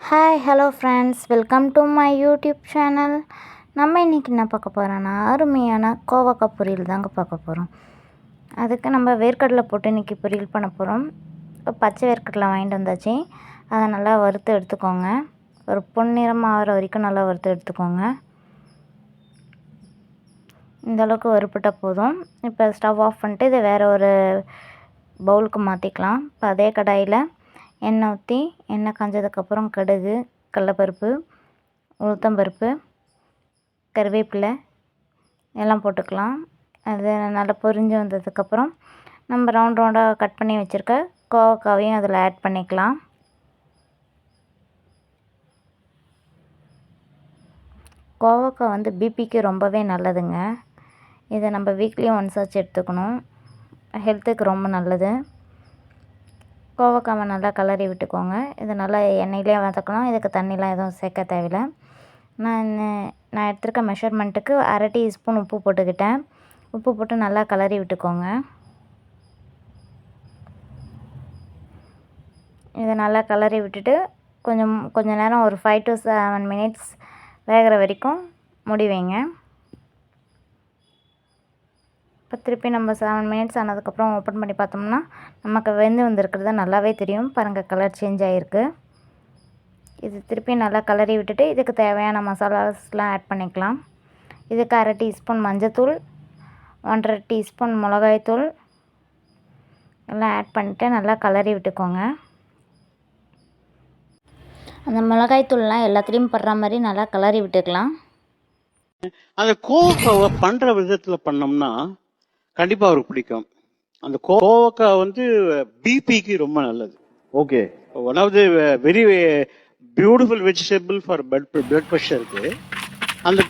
Hi hello friends, welcome to my YouTube channel. நம்ம இன்றைக்கி என்ன பார்க்க போகிறோன்னா, அருமையான கோவக்காய் பொரியல் தாங்க பார்க்க போகிறோம். அதுக்கு நம்ம வேர்க்கடலை போட்டு இன்றைக்கி பொரியல் பண்ண போகிறோம். பச்சை வேர்க்கடலை வாங்கிட்டு வந்தாச்சு. அதை நல்லா வறுத்து எடுத்துக்கோங்க. ஒரு பொன்னிறம் ஆகிற வரைக்கும் நல்லா வறுத்து எடுத்துக்கோங்க. இந்தளவுக்கு வறுப்பட்டால் போதும். இப்போ ஸ்டவ் ஆஃப் பண்ணிட்டு இதை வேறு ஒரு பவுலுக்கு மாற்றிக்கலாம். இப்போ அதே கடாயில் எண்ணெய் ஊற்றி, எண்ணெய் காஞ்சதுக்கப்புறம் கடுகு, கடலப்பருப்பு, உளுத்தம்பருப்பு, கருவேப்பிலை எல்லாம் போட்டுக்கலாம். அது நல்லா பொரிஞ்சு வந்ததுக்கப்புறம் நம்ம ரவுண்ட் ரவுண்டாக கட் பண்ணி வச்சுருக்க கோவக்காவையும் அதில் ஆட் பண்ணிக்கலாம். கோவக்காய் பிபிக்கு ரொம்பவே நல்லதுங்க. இதை நம்ம வீக்லி ஒன்ஸ் ஆச்சு எடுத்துக்கணும். ஹெல்த்துக்கு ரொம்ப நல்லது. கோவக்காவை நல்லா கிளறி விட்டுக்கோங்க. இதை நல்லா எண்ணெயிலே வதக்கணும். இதுக்கு தண்ணிலாம் எதுவும் சேர்க்க தேவையில்லை. நான் எடுத்துருக்க மெஷர்மெண்ட்டுக்கு 1/2 டீஸ்பூன் உப்பு போட்டுக்கிட்டேன். உப்பு போட்டு நல்லா கிளறி விட்டுக்கோங்க. இதை நல்லா கிளறி விட்டுட்டு கொஞ்சம் நேரம் ஒரு 5 to 7 மினிட்ஸ் வேகிற வரைக்கும் மூடி வைங்க. இப்போ திருப்பி நம்ம 7 மினிட்ஸ் ஆனதுக்கப்புறம் ஓப்பன் பண்ணி பார்த்தோம்னா நமக்கு வெந்து வந்திருக்கிறது நல்லாவே தெரியும். பாருங்கள், கலர் சேஞ்ச் ஆகிருக்கு. இது திருப்பி நல்லா கிளறி விட்டுட்டு இதுக்கு தேவையான மசாலாஸ்லாம் ஆட் பண்ணிக்கலாம். இதுக்கு 1/2 டீஸ்பூன் மஞ்சத்தூள், 1/2 டீஸ்பூன் மிளகாய்த்தூள் எல்லாம் ஆட் பண்ணிவிட்டு நல்லா கிளறி விட்டுக்கோங்க. அந்த மிளகாய்த்தூள்லாம் எல்லாத்துலேயும் படுற மாதிரி நல்லா கிளறி விட்டுக்கலாம். அந்த கோவக்காவை பண்ணுற விதத்தில் பண்ணோம்னா கண்டிப்பாக அவருக்கு பிடிக்கும். அந்த கோவக்காய் பிபிக்கு ரொம்ப நல்லது. Okay, one of the very beautiful vegetable for blood ப்ரெஷருக்கு. அந்த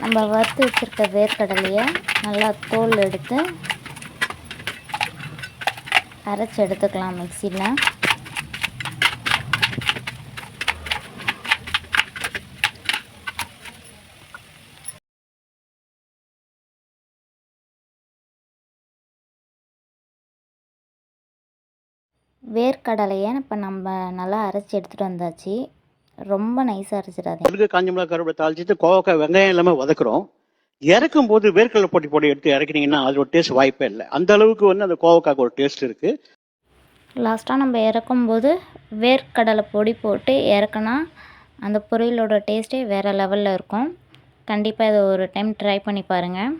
நம்ம வறுத்து வச்சுருக்க வேர்க்கடலையை நல்லா தோல் எடுத்து அரைச்சி எடுத்துக்கலாம் மிக்சியில். வேர்க்கடலையை இப்போ நம்ம நல்லா அரைச்சி எடுத்துகிட்டு வந்தாச்சு. ரொம்ப நைஸாக அரைச்சிடாதீங்க. காஞ்ச மிளகாய் கருவேப்பிலை தாளிச்சிட்டு கோவக்காய் வெங்காயம் எல்லாமே வதக்குறோம். இறக்கும் போது வேர்க்கடலை போட்டி எடுத்து இறக்கினீங்கன்னா அதோட டேஸ்ட் வாய்ப்பே இல்லை. அந்த அளவுக்கு அந்த கோவக்காய்க்கு ஒரு டேஸ்ட் இருக்குது. லாஸ்ட்டாக நம்ம இறக்கும்போது வேர்க்கடலை பொடி போட்டு இறக்குனா அந்த பொரியலோட டேஸ்ட்டே வேறு லெவலில் இருக்கும். கண்டிப்பாக இதை ஒரு டைம் ட்ரை பண்ணி பாருங்கள்.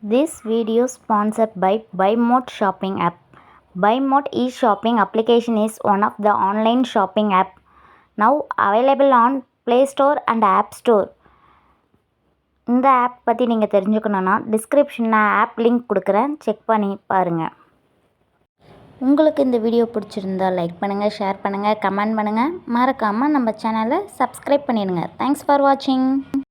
This video sponsored by BuyMode shopping app. BuyMode e-shopping application is one of the online shopping app now available on Play Store and App Store. இந்த ஆப் பற்றி நீங்கள் தெரிஞ்சுக்கணுன்னா டிஸ்கிரிப்ஷனில் ஆப் லிங்க் கொடுக்குறேன், செக் பண்ணி பாருங்கள். உங்களுக்கு இந்த வீடியோ பிடிச்சிருந்தால் லைக் பண்ணுங்கள், ஷேர் பண்ணுங்கள், கமெண்ட் பண்ணுங்கள். மறக்காமல் நம்ம சேனலை சப்ஸ்கிரைப் பண்ணிடுங்க. தேங்க்ஸ் ஃபார் வாட்சிங்.